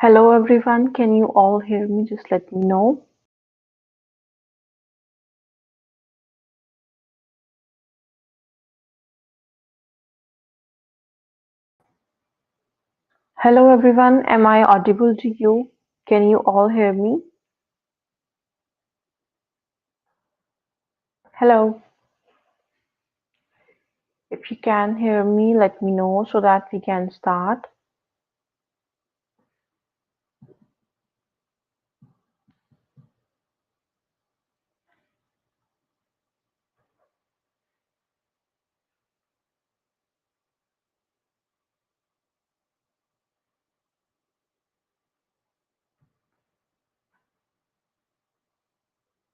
Hello everyone, can you all hear me? Just let me know. Hello everyone, am I audible to you? Can you all hear me? Hello, if you can hear me, let me know so that we can start.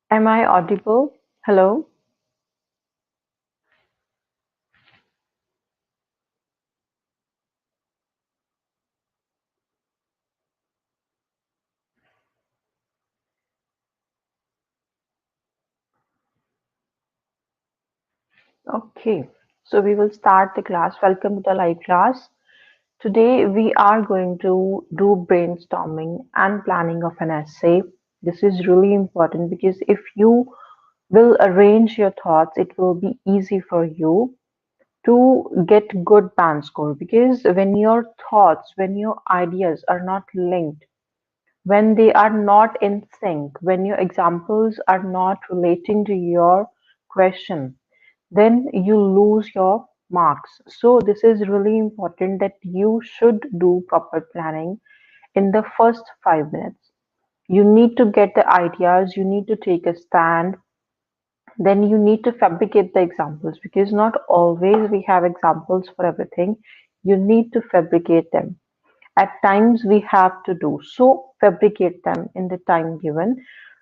Am I audible? Hello? Okay, so we will start the class. Welcome to the live class. Today we are going to do brainstorming and planning of an essay. This is really important because if you will arrange your thoughts, it will be easy for you to get good band score, because when your thoughts, when your ideas are not linked, when they are not in sync, when your examples are not relating to your question, then you lose your marks. So this is really important that you should do proper planning in the first 5 minutes. You need to get the ideas, you need to take a stand, then you need to fabricate the examples, because not always we have examples for everything. You need to fabricate them. At times we have to do so, fabricate them in the time given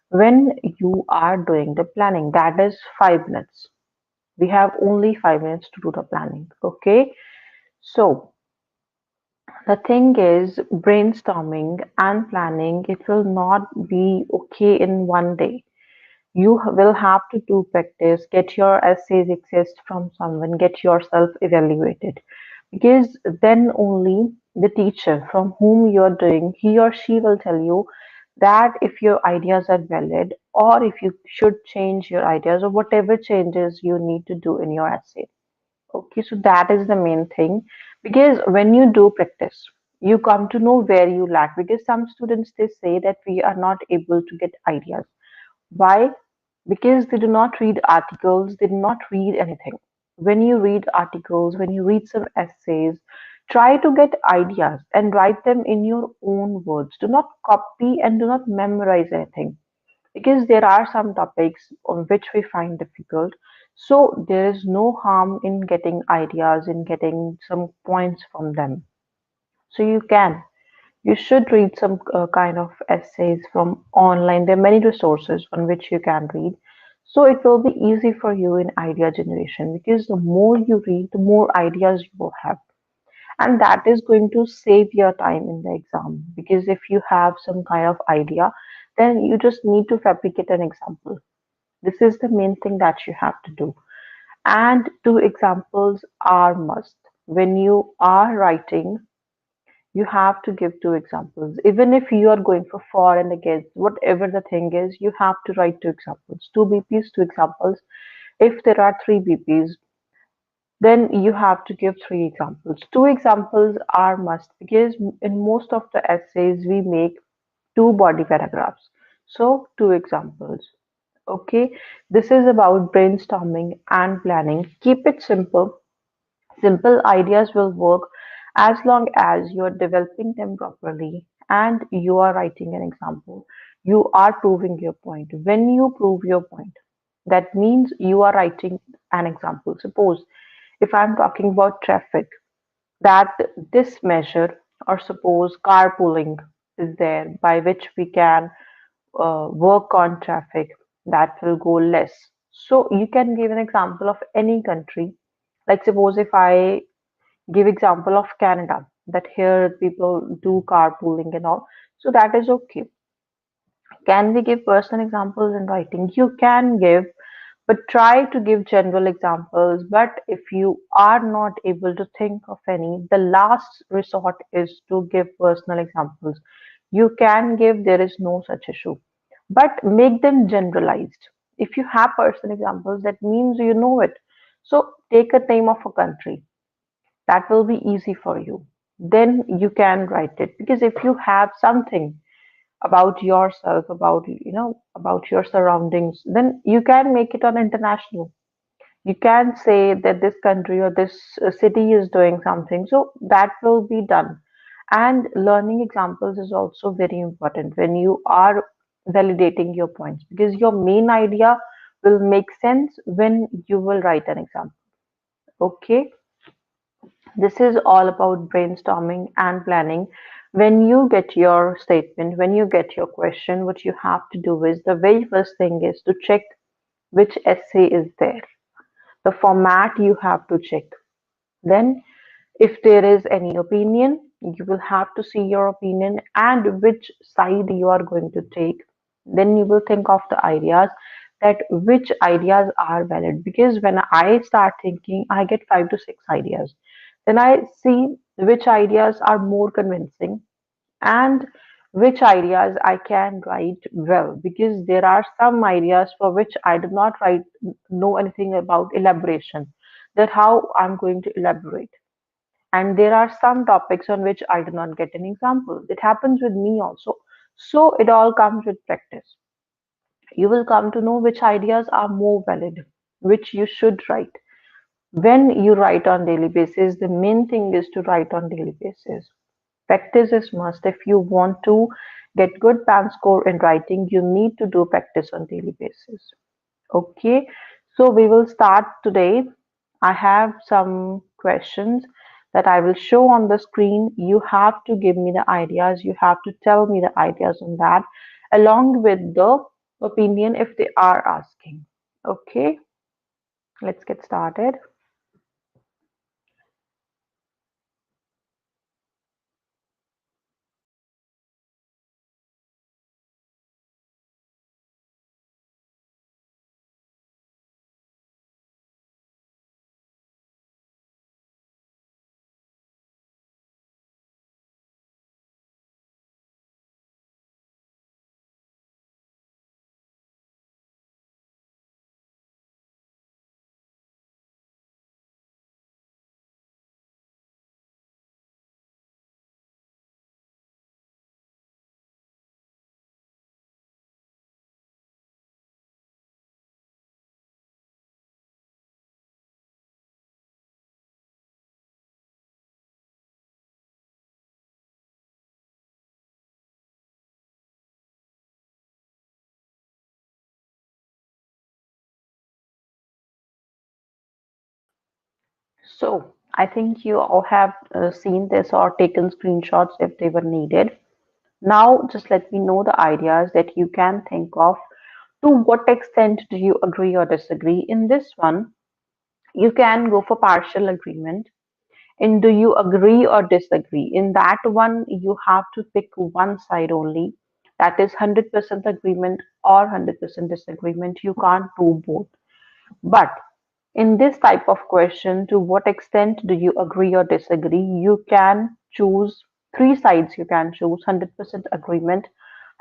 when you are doing the planning. That is 5 minutes. We have only 5 minutes to do the planning. Okay. So the thing is, brainstorming and planning, it will not be okay in one day. You will have to do practice, get your essays accessed from someone, get yourself evaluated. Because then only the teacher from whom you're doing, he or she will tell you that if your ideas are valid or if you should change your ideas or whatever changes you need to do in your essay. Okay, so that is the main thing. Because when you do practice, you come to know where you lack. Because some students, they say that we are not able to get ideas. Why? Because they do not read articles, they do not read anything. When you read articles, when you read some essays, try to get ideas and write them in your own words. Do not copy and do not memorize anything, because there are some topics on which we find difficult. So there is no harm in getting ideas, in getting some points from them. So you should read some kind of essays from online. There are many resources on which you can read. So it will be easy for you in idea generation, because the more you read, the more ideas you will have. And that is going to save your time in the exam. Because if you have some kind of idea, then you just need to fabricate an example. This is the main thing that you have to do. And two examples are must. When you are writing, you have to give two examples. Even if you are going for and against, whatever the thing is, you have to write two examples. Two BPs, two examples. If there are three BPs, then you have to give three examples. Two examples are must, because in most of the essays we make two body paragraphs. So two examples. Okay, this is about brainstorming and planning. Keep it simple. Simple ideas will work as long as you are developing them properly and you are writing an example. You are proving your point. When you prove your point, that means you are writing an example. Suppose if I'm talking about traffic, that this measure, or suppose carpooling is there, by which we can work on traffic, that will go less. So you can give an example of any country. Like suppose if I give example of Canada, that here people do carpooling and all. So that is okay. Can we give personal examples in writing? You can give, but try to give general examples. But if you are not able to think of any, the last resort is to give personal examples. You can give, there is no such issue, but make them generalized. If you have personal examples, that means you know it. So take a name of a country, that will be easy for you. Then you can write it, because if you have something about yourself, about about your surroundings, then you can make it on international. You can say that this country or this city is doing something, so that will be done. And learning examples is also very important when you are validating your points, because your main idea will make sense when you will write an example. Okay, this is all about brainstorming and planning. When you get your statement, when you get your question, what you have to do is, the very first thing is to check which essay is there. The format you have to check. Then, if there is any opinion, you will have to see your opinion and which side you are going to take. Then you will think of the ideas, that which ideas are valid. Because when I start thinking, I get 5 to 6 ideas. Then I see which ideas are more convincing and which ideas I can write well, because there are some ideas for which I do not write know anything about elaboration, that how I'm going to elaborate. And there are some topics on which I do not get an example. It happens with me also. So it all comes with practice. You will come to know which ideas are more valid, which you should write. When you write on daily basis, the main thing is to write on daily basis. Practice is must. If you want to get good band score in writing, you need to do practice on daily basis. Okay, so we will start today. I have some questions that I will show on the screen. You have to give me the ideas. You have to tell me the ideas on that, along with the opinion if they are asking. Okay, let's get started. So I think you all have seen this or taken screenshots if they were needed. Now just let me know the ideas that you can think of. To what extent do you agree or disagree? In this one, you can go for partial agreement. In do you agree or disagree? In that one, you have to pick one side only. That is 100% agreement or 100% disagreement. You can't do both. But in this type of question, to what extent do you agree or disagree? You can choose three sides. You can choose 100% agreement,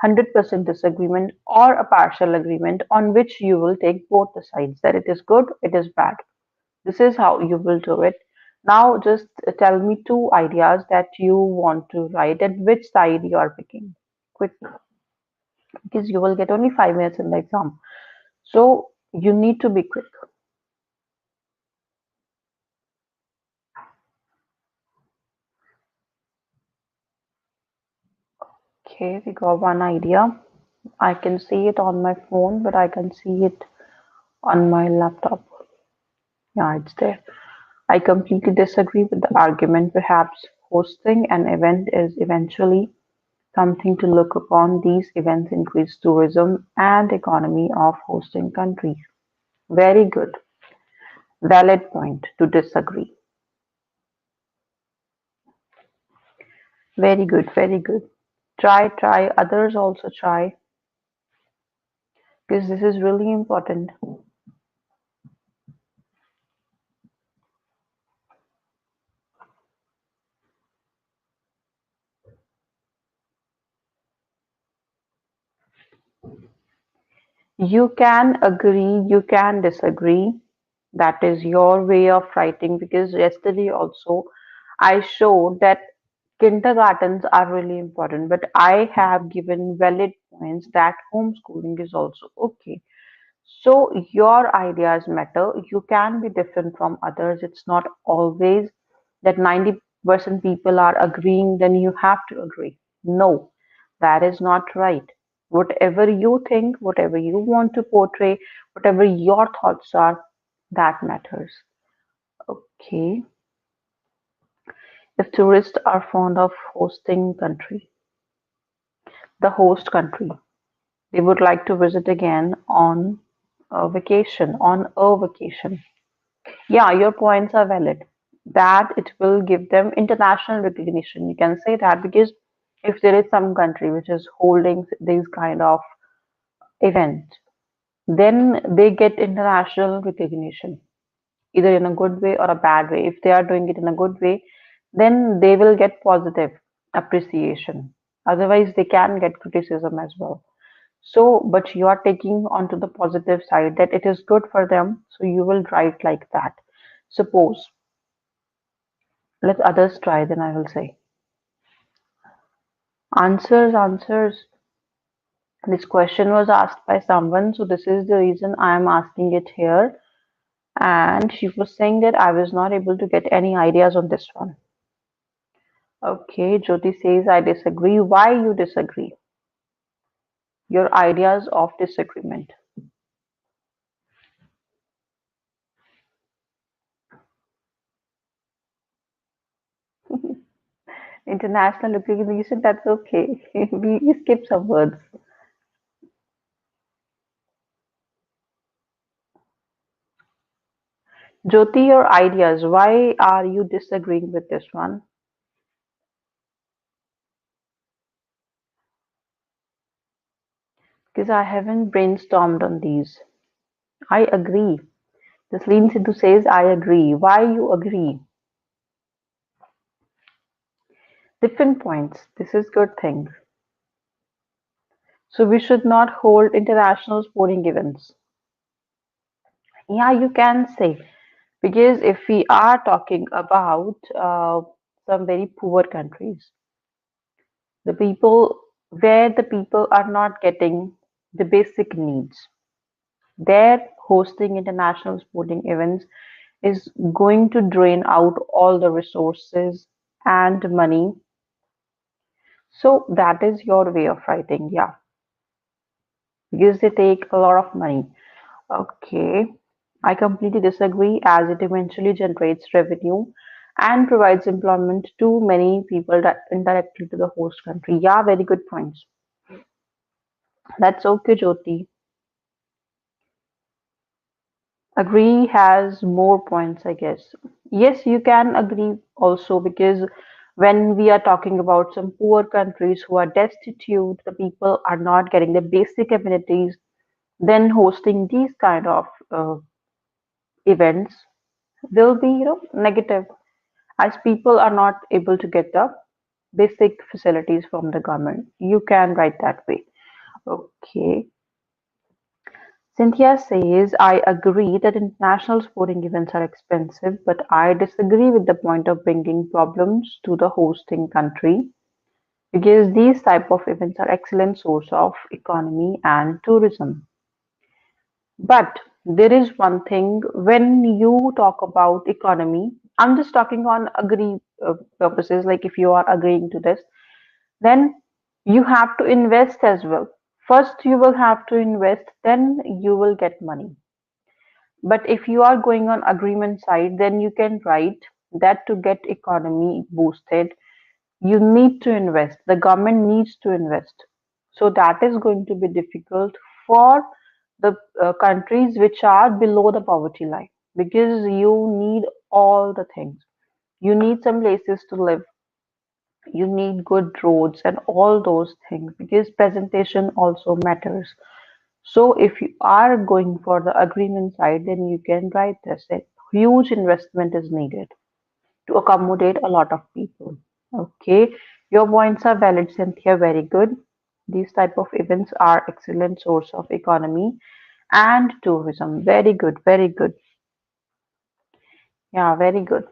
100% disagreement, or a partial agreement, on which you will take both the sides, that it is good, it is bad. This is how you will do it. Now, just tell me two ideas that you want to write and which side you are picking. Quick, because you will get only 5 minutes in the exam. So you need to be quick. Okay, we got one idea. I can see it on my phone, but I can see it on my laptop. Yeah, it's there. I completely disagree with the argument. Perhaps hosting an event is eventually something to look upon. These events increase tourism and economy of hosting countries. Very good. Valid point to disagree. Very good, very good. Try, try. Others also try, because this is really important. You can agree, you can disagree. That is your way of writing because yesterday also I showed that kindergartens are really important, but I have given valid points that homeschooling is also okay. So your ideas matter. You can be different from others. It's not always that 90% people are agreeing, then you have to agree. No, that is not right. Whatever you think, whatever you want to portray, whatever your thoughts are, that matters. Okay. If tourists are fond of hosting country, the host country, they would like to visit again on a vacation. Yeah, your points are valid. That it will give them international recognition. You can say that because if there is some country which is holding these kind of events, then they get international recognition, either in a good way or a bad way. If they are doing it in a good way, then they will get positive appreciation. Otherwise, they can get criticism as well. So, but you are taking onto the positive side that it is good for them, so you will write like that. Suppose, let others try, then I will say. Answers, answers. This question was asked by someone, so this is the reason I am asking it here. And she was saying that I was not able to get any ideas on this one. Okay, Jyoti says I disagree. Why you disagree? Your ideas of disagreement. International recognition, that's okay. We skip some words. Jyoti, your ideas. Why are you disagreeing with this one? Because I haven't brainstormed on these. I agree. Tasleen Sidhu says, I agree. Why you agree? Different points. This is good thing. So we should not hold international sporting events. Yeah, you can say. Because if we are talking about some very poor countries, the people where the people are not getting the basic needs, their hosting international sporting events is going to drain out all the resources and money. So that is your way of writing, yeah, because they take a lot of money. Okay, I completely disagree as it eventually generates revenue and provides employment to many people that indirectly to the host country. Yeah, very good points. That's okay, Jyoti. Agree has more points, I guess. Yes, you can agree also because when we are talking about some poor countries who are destitute, the people are not getting the basic amenities, then hosting these kind of events will be, negative as people are not able to get the basic facilities from the government. You can write that way. Okay. Cynthia says, I agree that international sporting events are expensive, but I disagree with the point of bringing problems to the hosting country because these type of events are excellent source of economy and tourism. But there is one thing when you talk about economy, I'm just talking on agree purposes, like if you are agreeing to this, then you have to invest as well. First, you will have to invest, then you will get money. But if you are going on agreement side, then you can write that to get economy boosted, you need to invest. The government needs to invest. So that is going to be difficult for the countries which are below the poverty line because you need all the things. You need some places to live. You need good roads and all those things because presentation also matters. So if you are going for the agreement side, then you can write this. A huge investment is needed to accommodate a lot of people. Okay, your points are valid, Cynthia. Very good. These type of events are excellent source of economy and tourism. Very good, very good. Yeah, very good.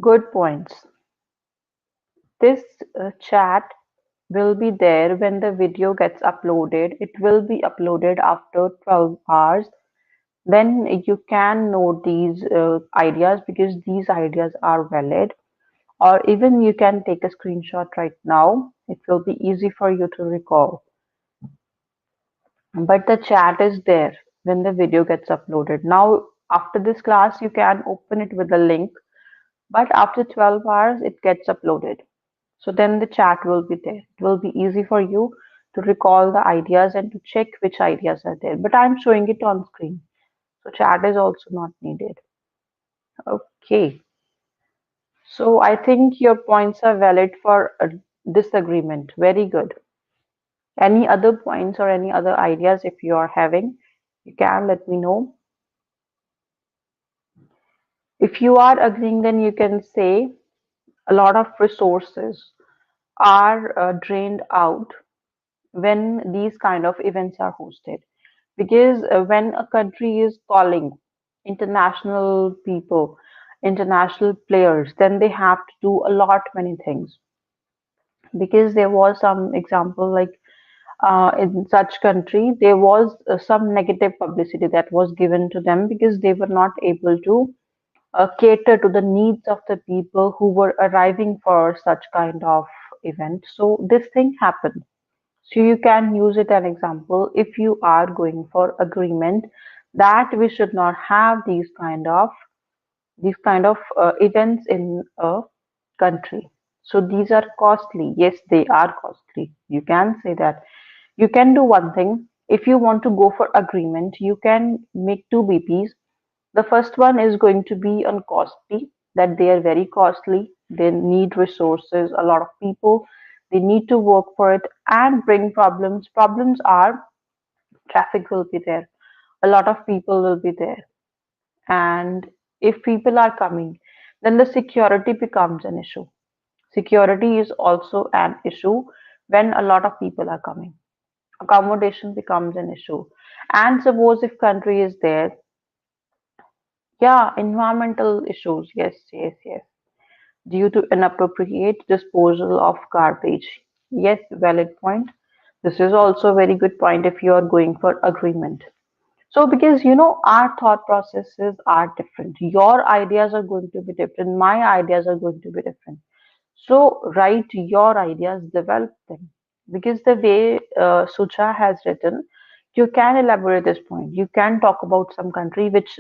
Good points. This chat will be there when the video gets uploaded. It will be uploaded after 12 hours. Then you can note these ideas because these ideas are valid. Or even you can take a screenshot right now. It will be easy for you to recall. But the chat is there when the video gets uploaded. Now, after this class, you can open it with the link. But after 12 hours, it gets uploaded. So then the chat will be there. It will be easy for you to recall the ideas and to check which ideas are there. But I'm showing it on screen. So chat is also not needed. Okay. So I think your points are valid for a disagreement. Very good. Any other points or any other ideas if you are having, you can let me know. If you are agreeing, then you can say a lot of resources are drained out when these kind of events are hosted. Because when a country is calling international people, international players, then they have to do a lot many things. Because there was some example like in such country, there was some negative publicity that was given to them because they were not able to cater to the needs of the people who were arriving for such kind of event. So this thing happened. So you can use it an example if you are going for agreement that we should not have these kind of events in a country. So these are costly. Yes, they are costly. You can say that. You can do one thing. If you want to go for agreement, you can make two BPs. The first one is going to be on costly, that they are very costly. They need resources, a lot of people. They need to work for it and bring problems. Problems are traffic will be there. A lot of people will be there. And if people are coming, then the security becomes an issue. Security is also an issue when a lot of people are coming. Accommodation becomes an issue. And suppose if country is there, yeah, environmental issues, yes, yes, yes. Due to inappropriate disposal of garbage. Yes, valid point. This is also a very good point if you are going for agreement. So, because our thought processes are different. Your ideas are going to be different. My ideas are going to be different. So, write your ideas, develop them. Because the way Sucha has written, you can elaborate this point. You can talk about some country which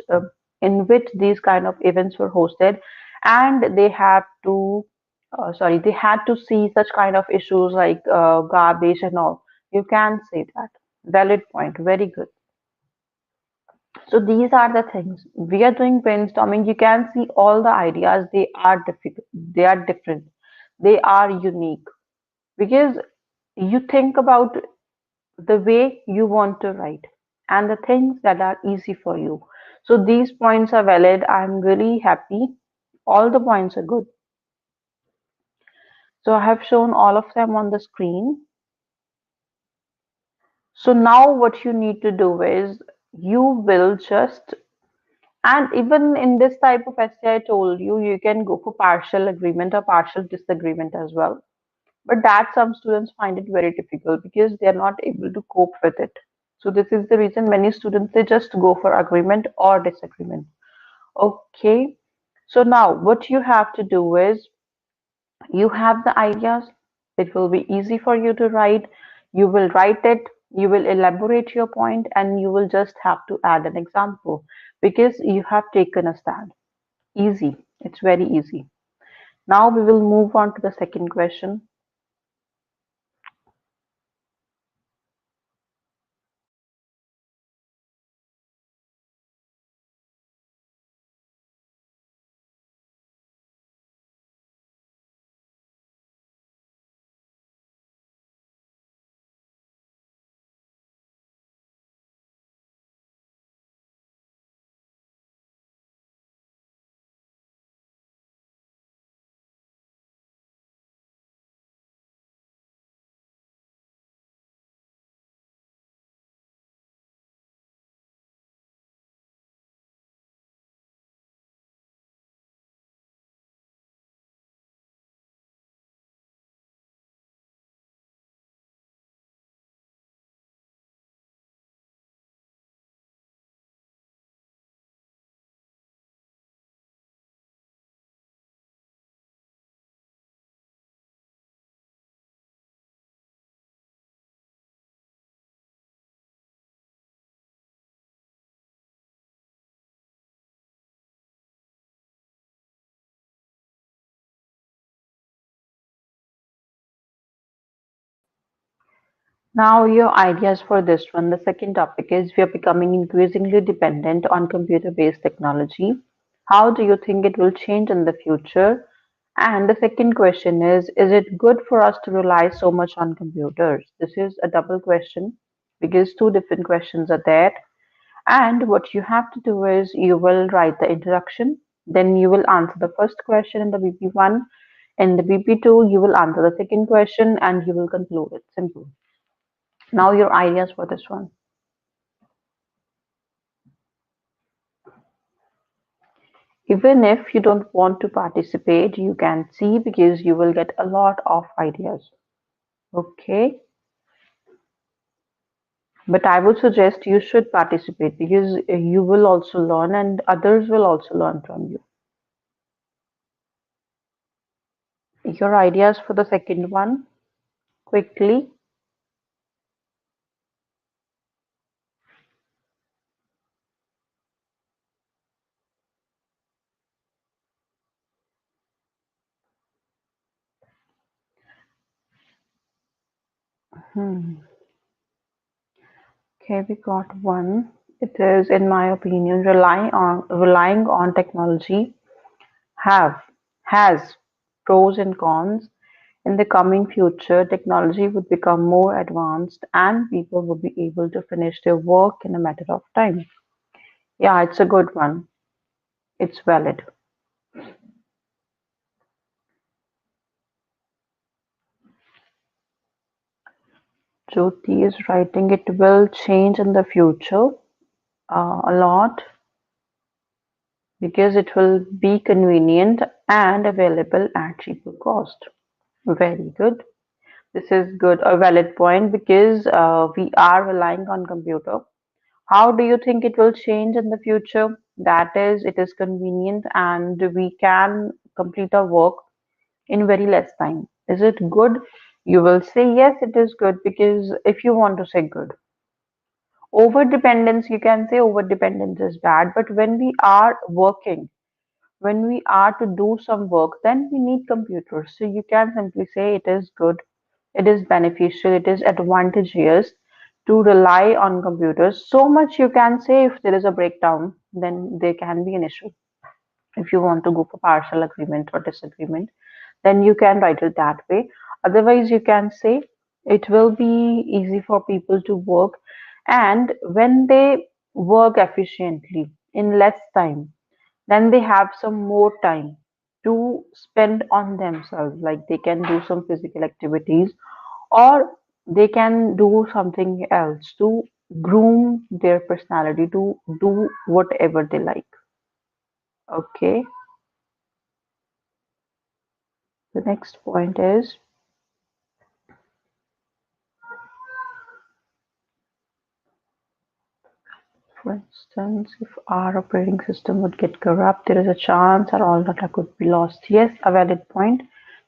in which these kind of events were hosted, and they had to see such kind of issues like garbage and all. You can say that. Valid point. Very good. So these are the things we are doing brainstorming. You can see all the ideas. They are difficult. They are different. They are unique because you think about the way you want to write and the things that are easy for you. So these points are valid. I'm really happy. All the points are good. So I have shown all of them on the screen. So now what you need to do is you will just, and even in this type of essay, I told you, you can go for partial agreement or partial disagreement as well. But that some students find it very difficult because they are not able to cope with it. So this is the reason many students they just go for agreement or disagreement. Okay. So now what you have to do is you have the ideas. It will be easy for you to write. You will write it, you will elaborate your point, and you will just have to add an example because you have taken a stand. Easy. It's very easy. Now we will move on to the second question. Now, your ideas for this one. The second topic is we are becoming increasingly dependent on computer based technology. How do you think it will change in the future? And the second question is it good for us to rely so much on computers? This is a double question because two different questions are there. And what you have to do is you will write the introduction, then you will answer the first question in the BP1. In the BP2, you will answer the second question and you will conclude it. Simple. Now, your ideas for this one. Even if you don't want to participate, you can see because you will get a lot of ideas. Okay. But I would suggest you should participate because you will also learn and others will also learn from you. Your ideas for the second one, quickly. Hmm. Okay, we got one. It is, in my opinion, relying on technology have has pros and cons. In the coming future, technology would become more advanced and people would be able to finish their work in a matter of time. Yeah, it's a good one. It's valid. Jyoti is writing it will change in the future a lot because it will be convenient and available at cheaper cost. Very good. This is good, a valid point because we are relying on computer. How do you think it will change in the future? That is, it is convenient and we can complete our work in very less time. Is it good? You will say yes, it is good because if you want to say good. Over dependence, you can say over dependence is bad, but when we are working, when we are to do some work, then we need computers. So you can simply say it is good, it is beneficial, it is advantageous to rely on computers. So much you can say if there is a breakdown, then there can be an issue. If you want to go for partial agreement or disagreement, then you can write it that way. Otherwise, you can say it will be easy for people to work, and when they work efficiently in less time, then they have some more time to spend on themselves. Like they can do some physical activities or they can do something else to groom their personality to do whatever they like. Okay, the next point is, for instance, if our operating system would get corrupt, there is a chance our all data could be lost. Yes, a valid point.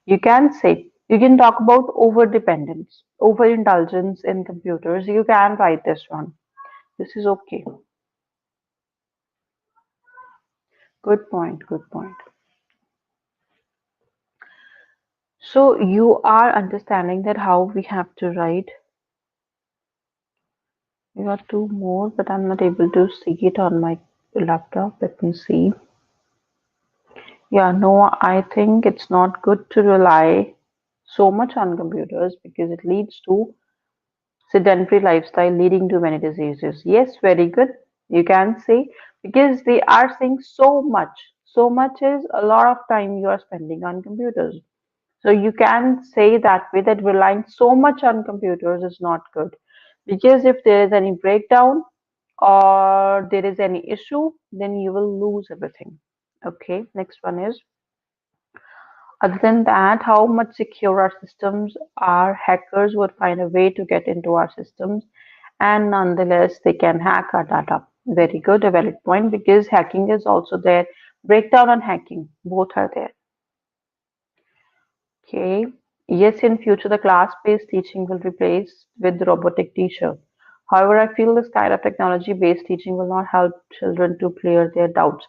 You can say, you can talk about over dependence, overindulgence in computers. You can write this one. This is okay. Good point, good point. So you are understanding that how we have to write. We got two more, but I'm not able to see it on my laptop. Let me see. Yeah, no, I think it's not good to rely so much on computers because it leads to sedentary lifestyle leading to many diseases. Yes, very good. You can say because they are saying so much. So much is a lot of time you are spending on computers. So you can say that way that relying so much on computers is not good because if there is any breakdown or there is any issue, then you will lose everything. Okay, next one is, other than that, how much secure our systems are, hackers would find a way to get into our systems and nonetheless they can hack our data. Very good, a valid point because hacking is also there. Breakdown and hacking, both are there. Okay. Yes, in future the class-based teaching will replace with the robotic teacher. However, I feel this kind of technology-based teaching will not help children to clear their doubts.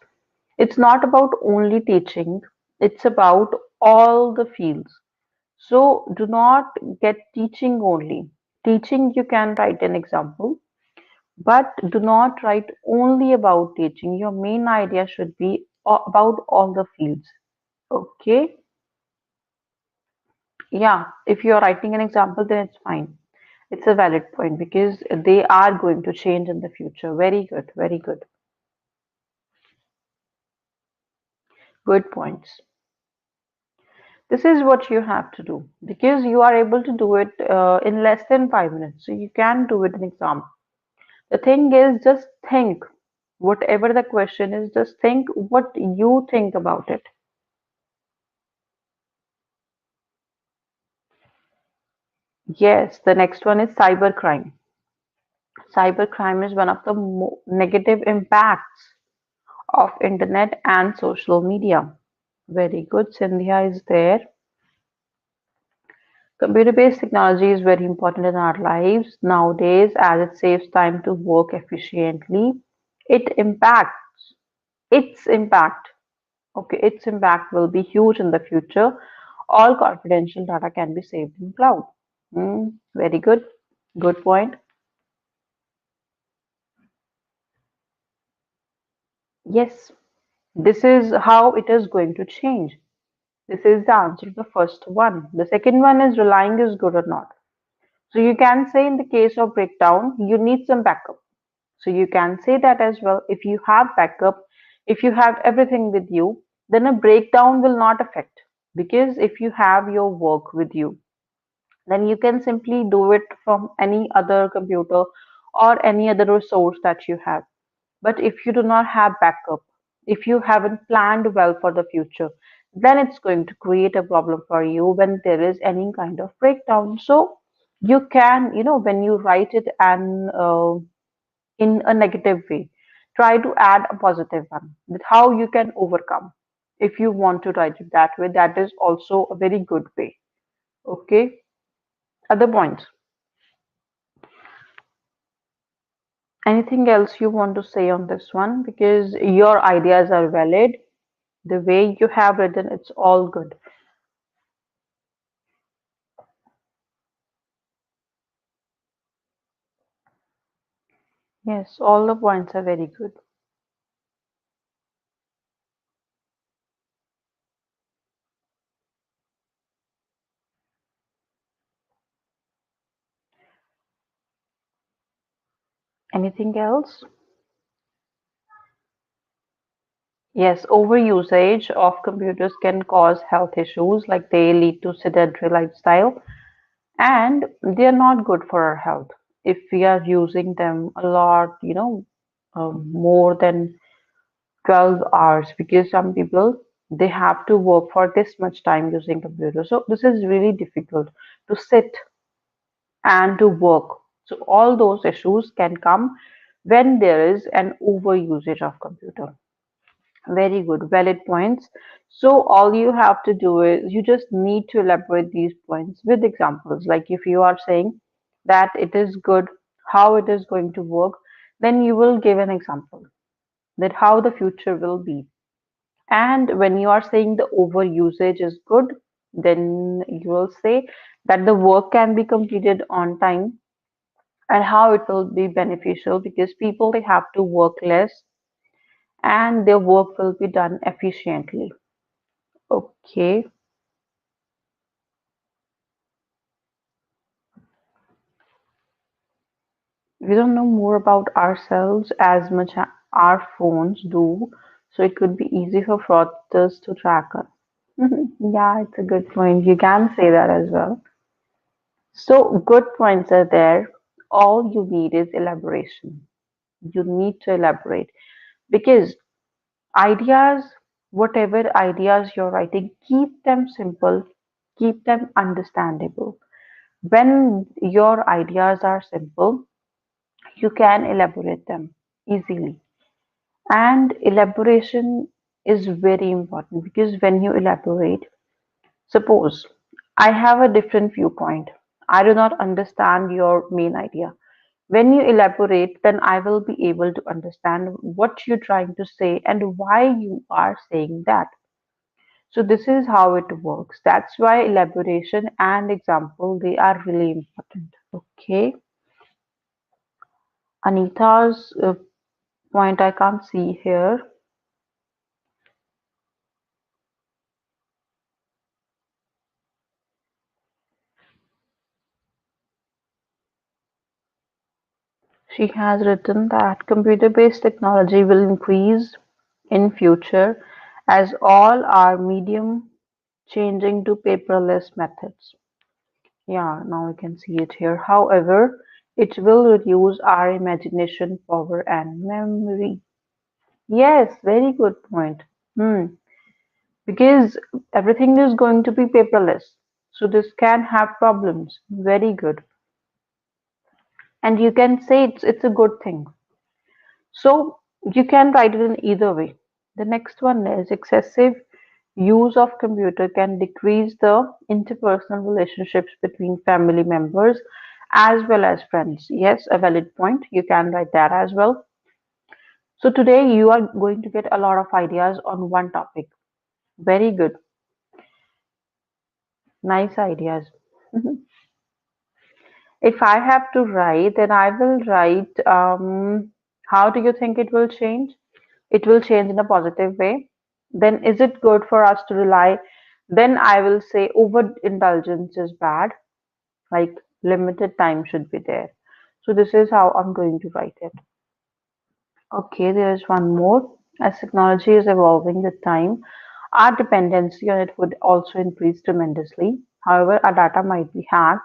It's not about only teaching, it's about all the fields. So do not get teaching only. Teaching, you can write an example, but do not write only about teaching. Your main idea should be about all the fields. Okay? Yeah, if you're writing an example, then it's fine. It's a valid point because they are going to change in the future. Very good, very good. Good points. This is what you have to do because you are able to do it in less than 5 minutes. So you can do it in exam. The thing is, just think whatever the question is, just think what you think about it. Yes, the next one is cybercrime. Cybercrime is one of the negative impacts of internet and social media. Very good. Sindhya is there. Computer-based technology is very important in our lives nowadays as it saves time to work efficiently. It impacts, its impact, okay, its impact will be huge in the future. All confidential data can be saved in cloud. Very good. Good point. Yes, this is how it is going to change. This is the answer to the first one. The second one is relying is good or not. So you can say in the case of breakdown, you need some backup. So you can say that as well. If you have backup, if you have everything with you, then a breakdown will not affect. Because if you have your work with you, then you can simply do it from any other computer or any other resource that you have. But if you do not have backup, if you haven't planned well for the future, then it's going to create a problem for you when there is any kind of breakdown. So you can, when you write it and in a negative way, try to add a positive one with how you can overcome. If you want to write it that way, that is also a very good way. Okay. Other points. Anything else you want to say on this one? Because your ideas are valid. The way you have written, it's all good. Yes, all the points are very good. Anything else? Yes, overusage of computers can cause health issues, like they lead to sedentary lifestyle, and they are not good for our health if we are using them a lot, more than 12 hours, because some people they have to work for this much time using computers. So this is really difficult to sit and to work. So all those issues can come when there is an overusage of computer. Very good, valid points. So all you have to do is you just need to elaborate these points with examples. Like if you are saying that it is good, how it is going to work, then you will give an example that how the future will be. And when you are saying the overusage is good, then you will say that the work can be completed on time and how it will be beneficial because people they have to work less and their work will be done efficiently. Okay, we don't know more about ourselves as much as our phones do, so it could be easy for fraudsters to track us. Yeah, it's a good point. You can say that as well. So, good points are there. All you need is elaboration. You need to elaborate because ideas, whatever ideas you're writing, keep them simple, keep them understandable. When your ideas are simple, you can elaborate them easily. And elaboration is very important because when you elaborate, suppose I have a different viewpoint, I do not understand your main idea. When you elaborate, then I will be able to understand what you're trying to say and why you are saying that. So this is how it works. That's why elaboration and example they are really important. Okay. Anita's point I can't see here. She has written that computer-based technology will increase in future as all our medium changing to paperless methods. Yeah, now we can see it here. However, it will reduce our imagination power and memory. Yes, very good point. Hmm. Because everything is going to be paperless. So this can have problems. Very good. And you can say it's a good thing. So you can write it in either way. The next one is excessive use of computer can decrease the interpersonal relationships between family members as well as friends. Yes, a valid point. You can write that as well. So today you are going to get a lot of ideas on one topic. Very good. Nice ideas. If I have to write, then I will write, how do you think it will change? It will change in a positive way. Then is it good for us to rely? Then I will say overindulgence is bad, like limited time should be there. So this is how I'm going to write it. Okay, there is one more. As technology is evolving with time, our dependency on it would also increase tremendously. However, our data might be hacked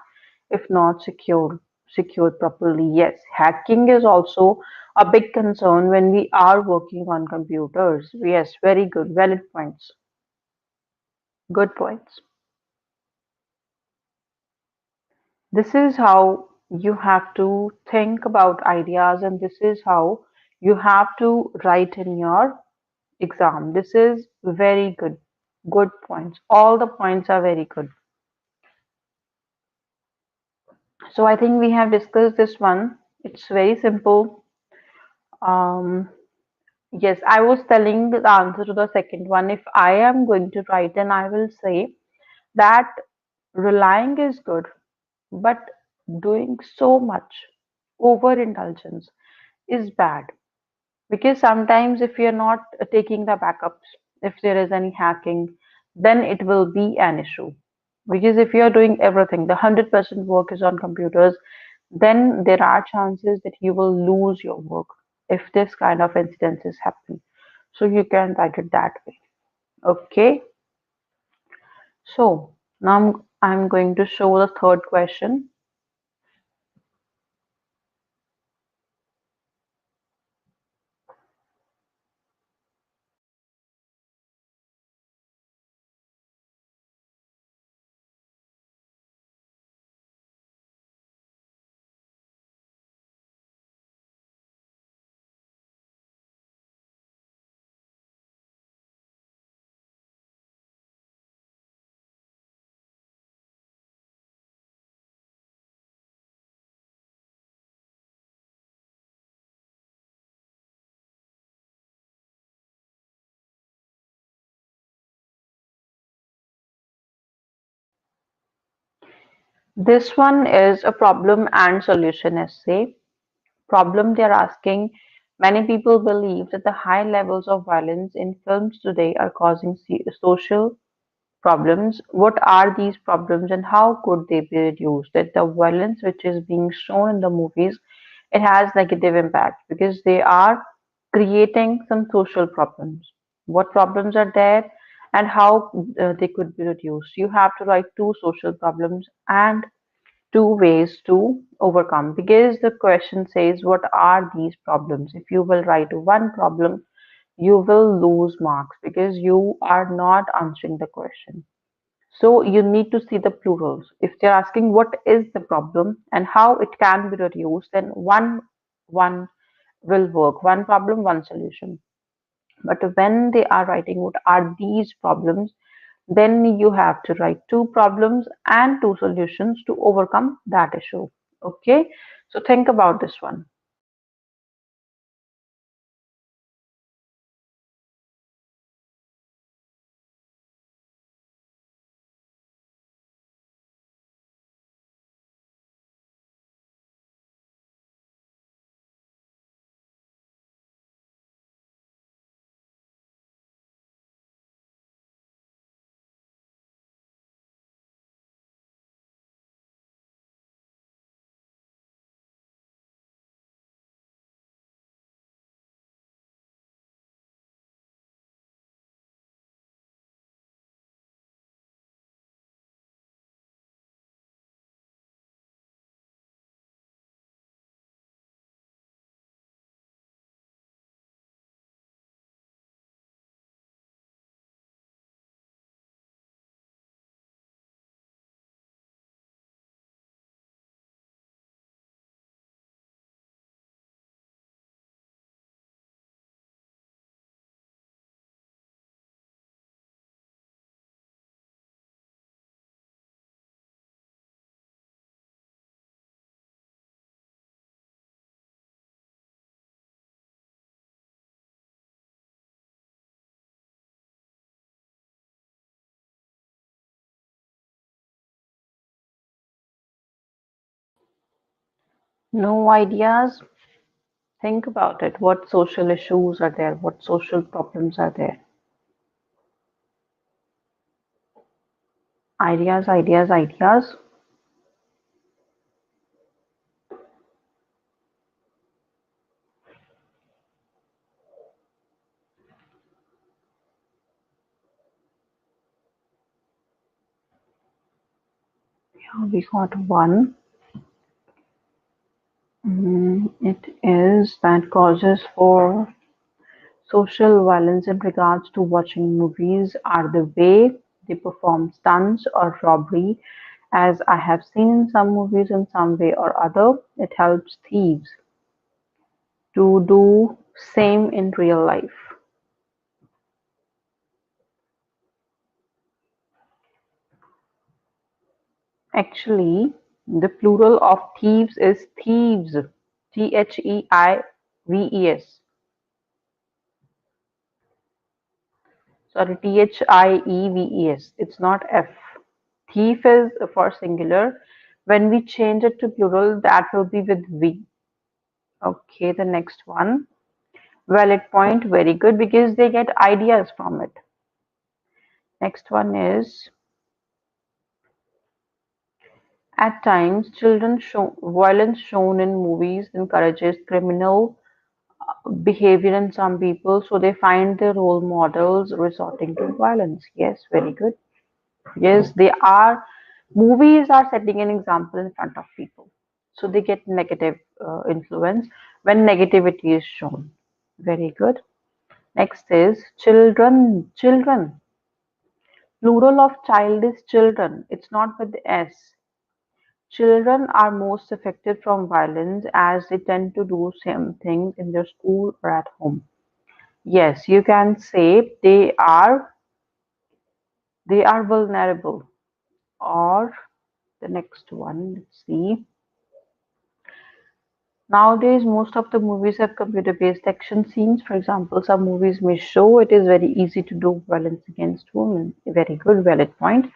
if not secured properly. Yes, hacking is also a big concern when we are working on computers. Yes, very good, valid points. Good points. This is how you have to think about ideas, and this is how you have to write in your exam. This is very good. Good points. All the points are very good. So I think we have discussed this one. It's very simple. Um, yes, I was telling the answer to the second one. If I am going to write, then I will say that relying is good, but doing so much overindulgence is bad. Because sometimes if you're not taking the backups, if there is any hacking, then it will be an issue. Because if you're doing everything, the 100% work is on computers, then there are chances that you will lose your work if this kind of incidences happen. So you can write it that way. Okay. So now I'm going to show the third question. This one is a problem and solution essay. Problem they're asking, many people believe that the high levels of violence in films today are causing social problems. What are these problems and how could they be reduced? That the violence which is being shown in the movies, it has negative impact because they are creating some social problems. What problems are there and how they could be reduced? You have to write two social problems and two ways to overcome because the question says what are these problems. If you will write one problem, you will lose marks because you are not answering the question. So you need to see the plurals. If they're asking what is the problem and how it can be reduced, then one will work. One problem, one solution. But when they are writing what are these problems, then you have to write two problems and two solutions to overcome that issue. Okay, so think about this one. No ideas? Think about it. What social issues are there? What social problems are there? Ideas, ideas, ideas. Yeah, we got one. It is that causes for social violence in regards to watching movies are the way they perform stunts or robbery. As I have seen in some movies, in some way or other, it helps thieves to do same in real life. Actually, the plural of thieves is thieves. Thieves. Sorry, thieves. It's not F. Thief is for singular. When we change it to plural, that will be with V. Okay, the next one. Valid point, very good because they get ideas from it. Next one is at times children show violence shown in movies encourages criminal behavior in some people, so they find their role models resorting to violence. Yes, very good. Yes, they are. Movies are setting an example in front of people, so they get negative influence when negativity is shown. Very good. Next is children. Children. Plural of child is children. It's not with S. Children are most affected from violence as they tend to do same things in their school or at home. Yes, you can say they are vulnerable. Or the next one, let's see. Nowadays, most of the movies have computer-based action scenes. For example, some movies may show it is very easy to do violence against women. A very good, valid point,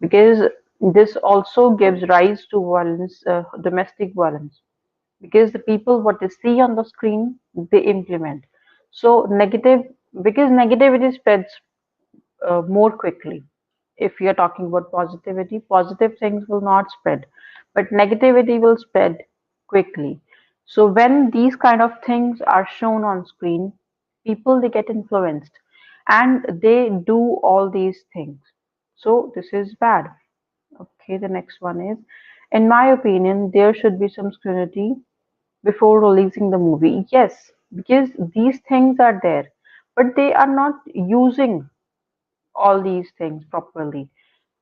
because this also gives rise to violence, domestic violence. Because the people, what they see on the screen, they implement. So negative, because negativity spreads more quickly. If you're talking about positivity, positive things will not spread, but negativity will spread quickly. So when these kind of things are shown on screen, people they get influenced and they do all these things. So this is bad. Okay, the next one is, in my opinion, there should be some scrutiny before releasing the movie. Yes, because these things are there, but they are not using all these things properly.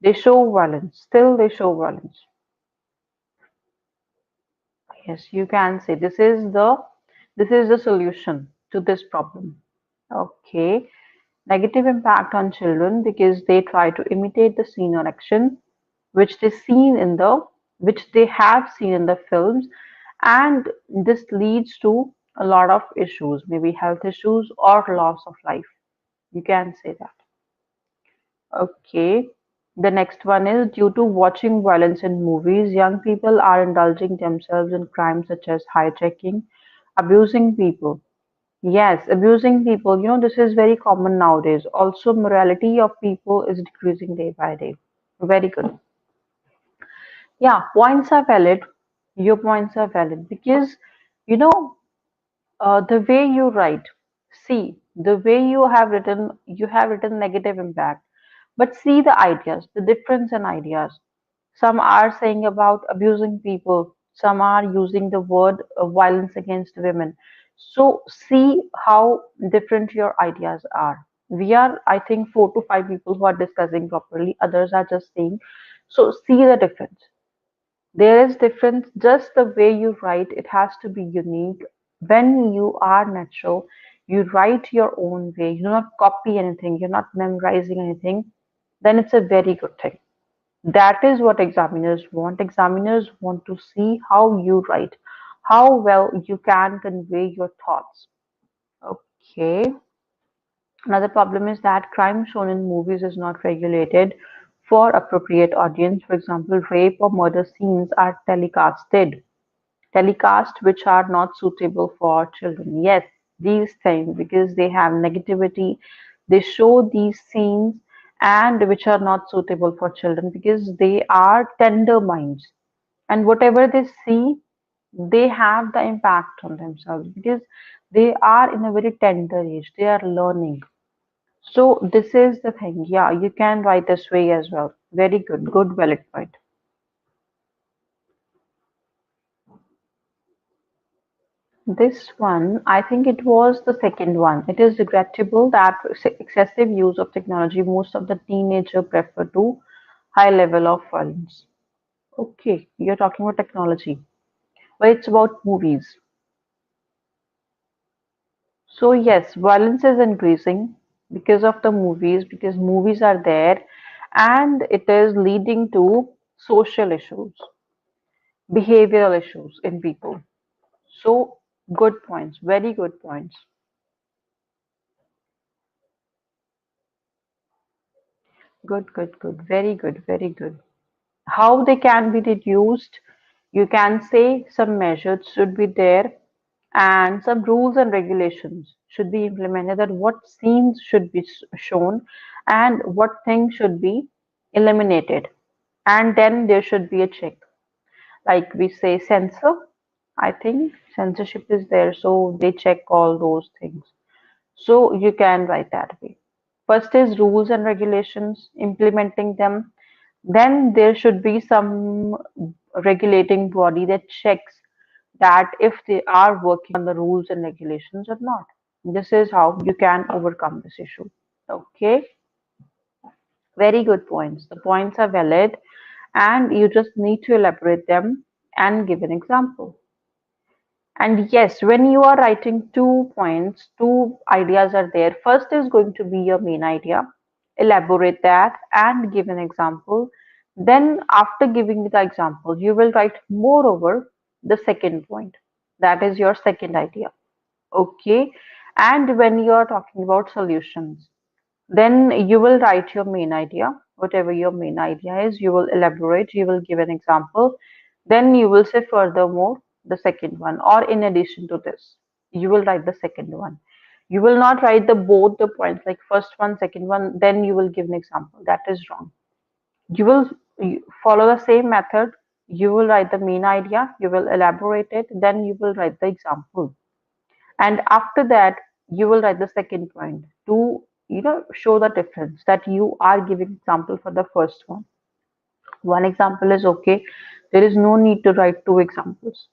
They show violence. Still, they show violence. Yes, you can say this is the solution to this problem. Okay. Negative impact on children because they try to imitate the scene or action which they seen in the which they have seen in the films, and this leads to a lot of issues, maybe health issues or loss of life. You can say that. Okay. The next one is due to watching violence in movies, young people are indulging themselves in crimes such as hijacking, abusing people. Yes, abusing people. This is very common nowadays. Also, morality of people is decreasing day by day. Very good. Yeah, points are valid. Your points are valid because, you know, the way you write, see, the way you have written negative impact. But see the ideas, the difference in ideas. Some are saying about abusing people, some are using the word violence against women. So see how different your ideas are. We are, I think, 4 to 5 people who are discussing properly, others are just saying. So see the difference. There is difference, just the way you write, it has to be unique. When you are natural, you write your own way, you do not copy anything, you're not memorizing anything, then it's a very good thing. That is what examiners want. Examiners want to see how you write, how well you can convey your thoughts. Okay. Another problem is that crime shown in movies is not regulated for appropriate audience. For example, rape or murder scenes are telecasted. telecast which are not suitable for children. Yes, these things because they have negativity, they show these scenes and which are not suitable for children because they are tender minds, and whatever they see, they have the impact on themselves because they are in a very tender age, they are learning. So this is the thing. Yeah, you can write this way as well. Very good, good valid point. This one, I think it was the second one. It is regrettable that excessive use of technology, most of the teenager prefer to high level of violence. Okay, you're talking about technology, but it's about movies. So yes, violence is increasing because of the movies, because movies are there, and it is leading to social issues, behavioral issues in people. So good points, very good points. Good, good, good, very good, very good. How they can be reduced? You can say some measures should be there and some rules and regulations should be implemented, that what scenes should be shown and what things should be eliminated, and then there should be a check, like we say censor. I think censorship is there, so they check all those things. So you can write that way. First is rules and regulations, implementing them. Then there should be some regulating body that checks that if they are working on the rules and regulations or not. This is how you can overcome this issue. Okay, very good points. The points are valid and you just need to elaborate them and give an example. And yes, when you are writing 2 points, two ideas are there. First is going to be your main idea. Elaborate that and give an example. Then, after giving the example, you will write moreover the second point. That is your second idea. Okay. And when you are talking about solutions, then you will write your main idea, whatever your main idea is, you will elaborate, you will give an example, then you will say furthermore the second one, or in addition to this, you will write the second one. You will not write the both the points like first one, second one, then you will give an example. That is wrong. You follow the same method. You will write the main idea, you will elaborate it, then you will write the example, and after that you will write the second point to show the difference that you are giving example for the first one. One example is okay, there is no need to write two examples.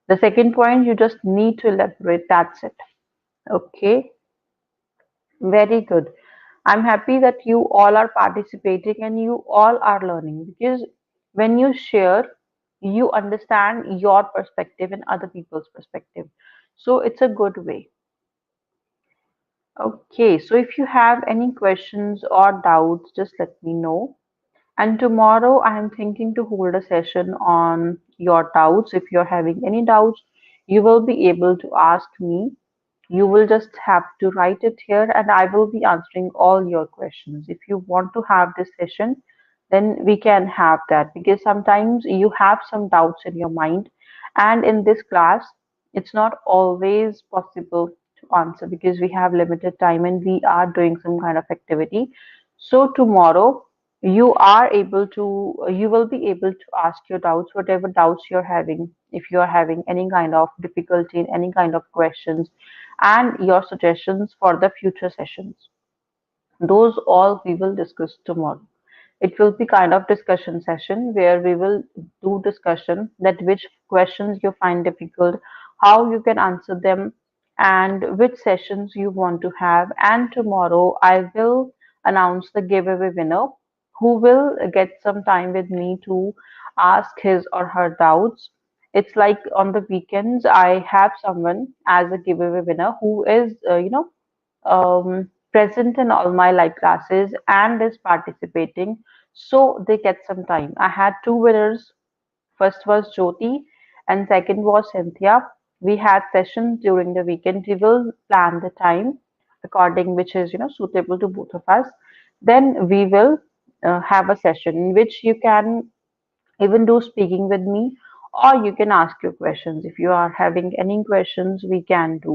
The second point you just need to elaborate, that's it. Okay, very good. I'm happy that you all are participating and you all are learning, because when you share, you understand your perspective and other people's perspective, so it's a good way. Okay, so if you have any questions or doubts, just let me know. And tomorrow I am thinking to hold a session on your doubts. If you're having any doubts, you will be able to ask me. You will just have to write it here and I will be answering all your questions. If you want to have this session, then we can have that, because sometimes you have some doubts in your mind, and in this class it's not always possible to answer because we have limited time and we are doing some kind of activity. So tomorrow you will be able to ask your doubts, whatever doubts you're having. If you're having any kind of difficulty in any kind of questions, and your suggestions for the future sessions, those all we will discuss tomorrow. It will be kind of discussion session where we will do discussion that which questions you find difficult, how you can answer them, and which sessions you want to have. And tomorrow I will announce the giveaway winner who will get some time with me to ask his or her doubts. It's like on the weekends I have someone as a giveaway winner who is present in all my live classes and is participating, so they get some time. I had two winners. First was Jyoti and second was Cynthia. We had sessions during the weekend. We will plan the time according which is suitable to both of us. Then we will have a session in which you can even do speaking with me, or you can ask your questions. If you are having any questions, we can do,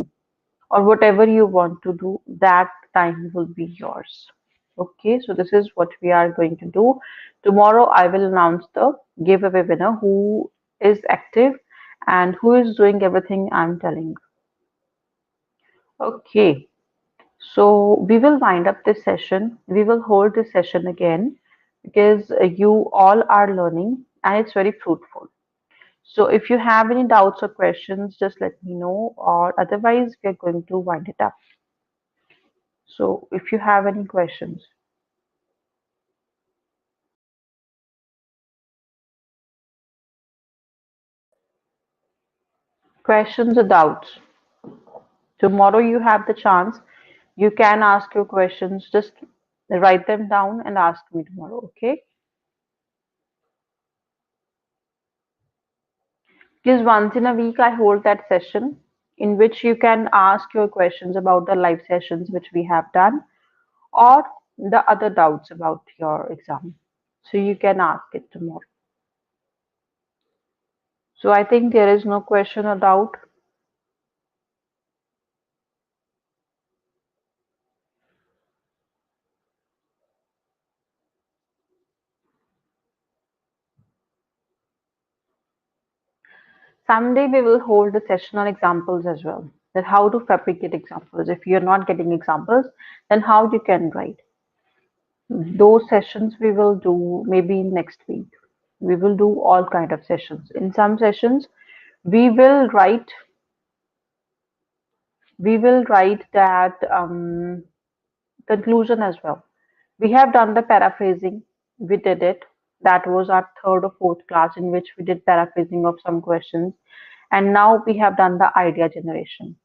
or whatever you want to do, that time will be yours. Okay, so this is what we are going to do. Tomorrow, I will announce the giveaway winner who is active and who is doing everything I'm telling. Okay, so we will wind up this session. We will hold this session again because you all are learning and it's very fruitful. So if you have any doubts or questions, just let me know, or otherwise we are going to wind it up. So if you have any questions or doubts, tomorrow you have the chance. You can ask your questions. Just write them down and ask me tomorrow. Okay? Because once in a week I hold that session in which you can ask your questions about the live sessions which we have done, or the other doubts about your exam. So you can ask it tomorrow. So I think there is no question or doubt. Someday we will hold a session on examples as well. That how to fabricate examples. If you're not getting examples, then how you can write. Those sessions we will do maybe next week. We will do all kind of sessions. In some sessions, we will write we will write that conclusion as well. We have done the paraphrasing. We did it. That was our third or fourth class in which we did paraphrasing of some questions. And now we have done the idea generation.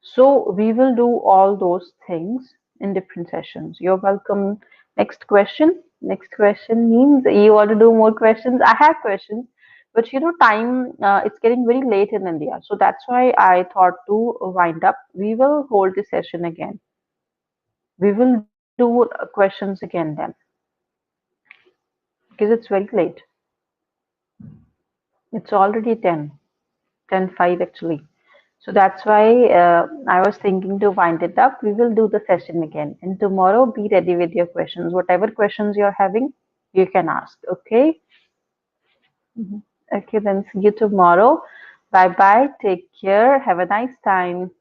So we will do all those things in different sessions. You're welcome. Next question. Next question means you want to do more questions. I have questions, but time it's getting very late in India, so that's why I thought to wind up. We will hold this session again. We will do questions again then because it's very late. It's already 10:05 actually. So that's why I was thinking to wind it up. We will do the session again. And tomorrow, be ready with your questions. Whatever questions you're having, you can ask. Okay? Mhm. Okay, then see you tomorrow. Bye bye. Take care. Have a nice time.